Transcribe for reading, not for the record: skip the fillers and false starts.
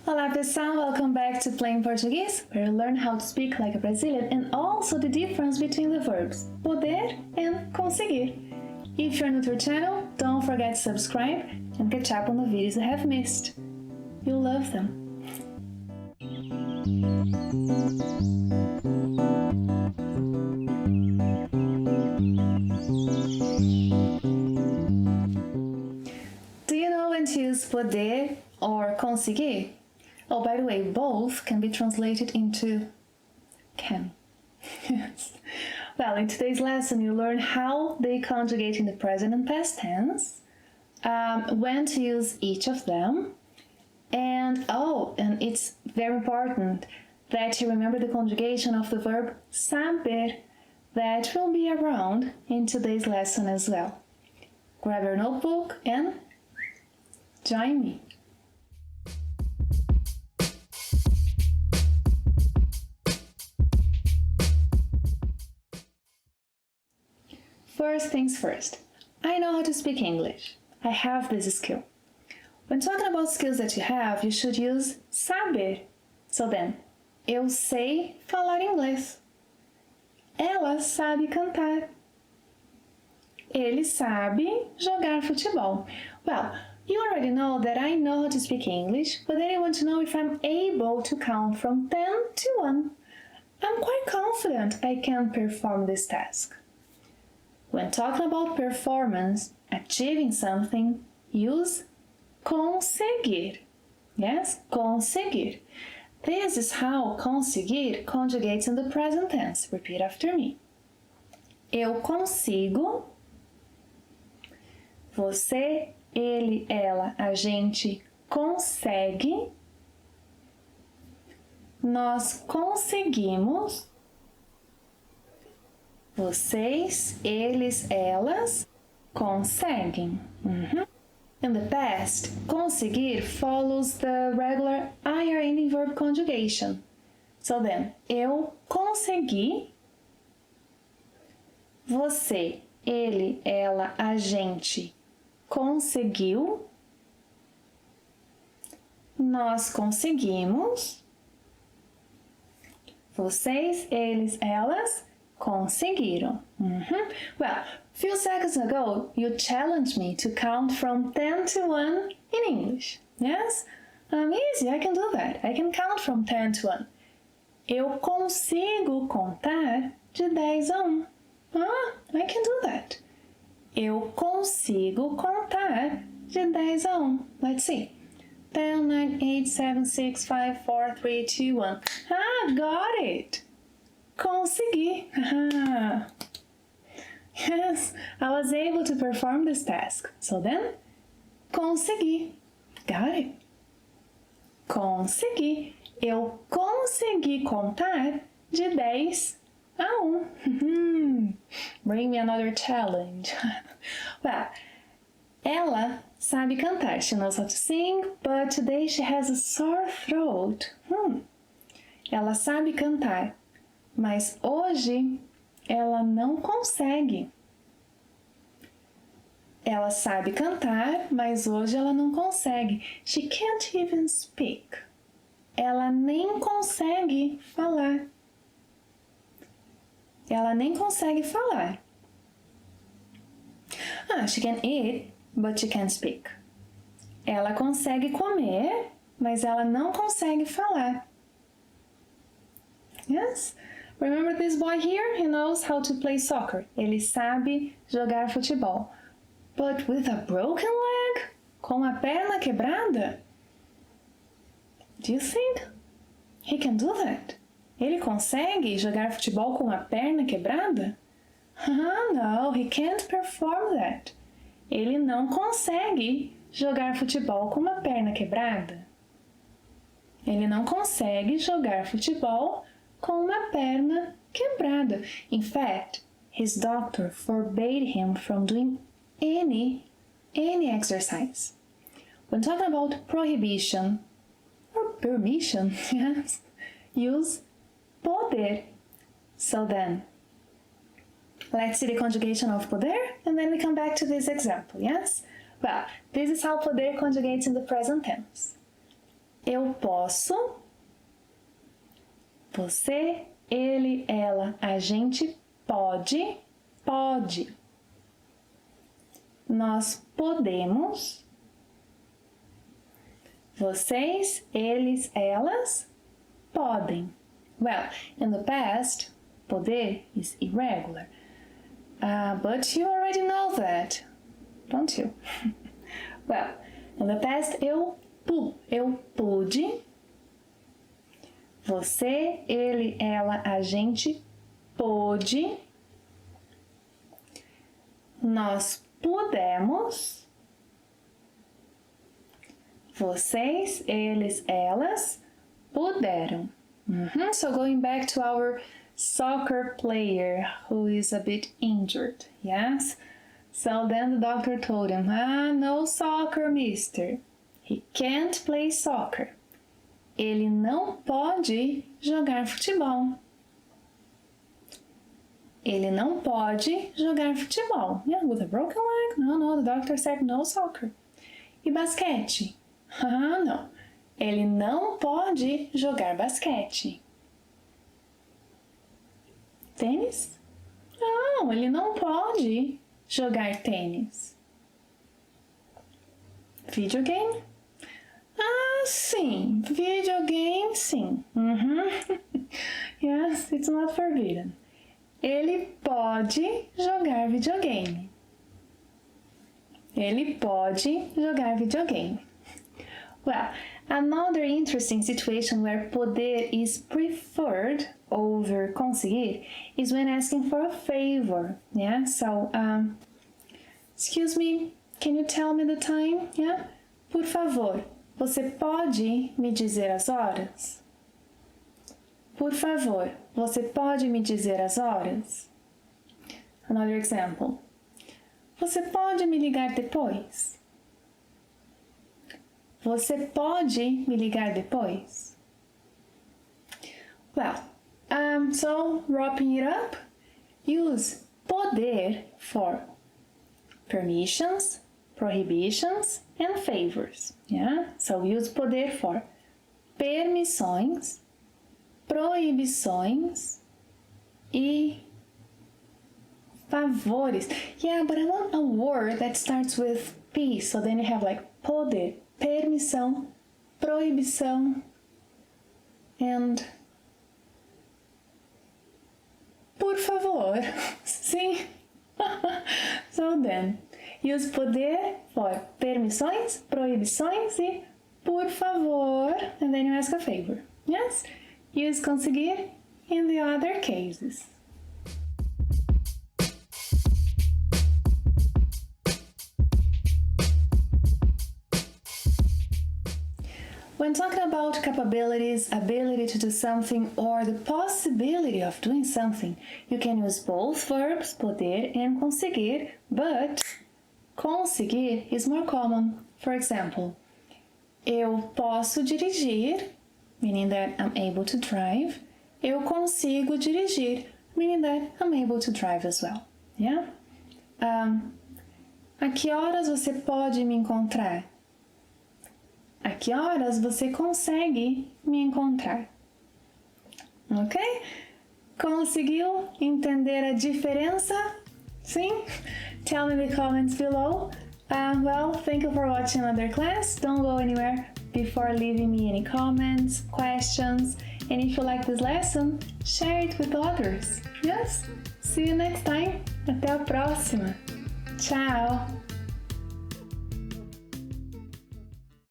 Olá pessoal, welcome back to Playing Portuguese, where you learn how to speak like a Brazilian and also the difference between the verbs poder and conseguir. If you're new to our channel, don't forget to subscribe and catch up on the videos you have missed. You'll love them. Do you know when to use poder or conseguir? Oh, by the way, both can be translated into can. Yes. Well, in today's lesson, you learn how they conjugate in the present and past tense, when to use each of them, and it's very important that you remember the conjugation of the verb saber that will be around in today's lesson as well. Grab your notebook and join me. First things first, I know how to speak English. I have this skill. When talking about skills that you have, you should use saber. So then, eu sei falar inglês. Ela sabe cantar. Ele sabe jogar futebol. Well, you already know that I know how to speak English, but then I want to know if I'm able to count from 10 to 1. I'm quite confident I can perform this task. When talking about performance, achieving something, use conseguir. Yes, conseguir. This is how conseguir conjugates in the present tense. Repeat after me. Eu consigo. Você, ele, ela, a gente consegue. Nós conseguimos. Vocês, eles, elas conseguem. In the past, conseguir follows the regular IR ending verb conjugation. So then, eu consegui. Você, ele, ela, a gente conseguiu. Nós conseguimos. Vocês, eles, elas conseguiram. Well, a few seconds ago, you challenged me to count from 10 to 1 in English. Yes? Easy, I can do that. I can count from 10 to 1. Eu consigo contar de 10 a 1. I can do that. Eu consigo contar de 10 a 1. Let's see. 10, 9, 8, 7, 6, 5, 4, 3, 2, 1. Got it! Consegui! Yes, I was able to perform this task. So then, consegui. Got it? Consegui. Eu consegui contar de 10 a 1. Bring me another challenge. Well, ela sabe cantar. She knows how to sing, but today she has a sore throat. Ela sabe cantar, mas hoje ela não consegue. Ela sabe cantar, mas hoje ela não consegue. She can't even speak. Ela nem consegue falar. Ela nem consegue falar. She can eat, but she can't speak. Ela consegue comer, mas ela não consegue falar. Yes? Remember this boy here? He knows how to play soccer. Ele sabe jogar futebol. But with a broken leg? Com a perna quebrada? Do you think he can do that? Ele consegue jogar futebol com a perna quebrada? No, he can't perform that. Ele não consegue jogar futebol com uma perna quebrada. Ele não consegue jogar futebol com uma perna quebrada. In fact, his doctor forbade him from doing any exercise. When talking about prohibition or permission, yes, use poder. So then, let's see the conjugation of poder, and then we come back to this example, yes? Well, this is how poder conjugates in the present tense. Eu posso. Você, ele, ela, a gente pode. Pode. Nós podemos. Vocês, eles, elas podem. Well, in the past, poder is irregular. But you already know that, don't you? Well, in the past, eu pude. Você, ele, ela, a gente pôde. Nós pudemos. Vocês, eles, elas puderam. So going back to our soccer player who is a bit injured, yes? So then the doctor told him, no soccer, mister. He can't play soccer. Ele não pode jogar futebol. Ele não pode jogar futebol. Yeah, with a broken leg? No, the doctor said no soccer. E basquete? Não. Ele não pode jogar basquete. Tênis? Não, ele não pode jogar tênis. Videogame? Sim. Videogame, sim. Yes, it's not forbidden. Ele pode jogar videogame. Ele pode jogar videogame. Well, another interesting situation where poder is preferred over conseguir is when asking for a favor. Yeah, so, excuse me, can you tell me the time? Yeah, por favor, você pode me dizer as horas? Por favor, você pode me dizer as horas? Another example. Você pode me ligar depois? Você pode me ligar depois? Well, so wrapping it up, use poder for permissions, prohibitions, and favors. Yeah? So use poder for permissões, proibições e favores. Yeah, but I want a word that starts with P, so then you have like poder, permissão, proibição, and por favor. Sim? So then, use poder for permissões, proibições e por favor, and then you ask a favor. Yes? Use conseguir in the other cases. When talking about capabilities, ability to do something, or the possibility of doing something, you can use both verbs, poder and conseguir, but conseguir is more common. For example, eu posso dirigir, meaning that I'm able to drive. Eu consigo dirigir, meaning that I'm able to drive as well. Yeah? A que horas você pode me encontrar? A que horas você consegue me encontrar? Ok? Conseguiu entender a diferença? Sim? Tell me in the comments below. Well, thank you for watching another class. Don't go anywhere before leaving me any comments, questions, and if you like this lesson, share it with others. Yes? See you next time. Até a próxima. Tchau!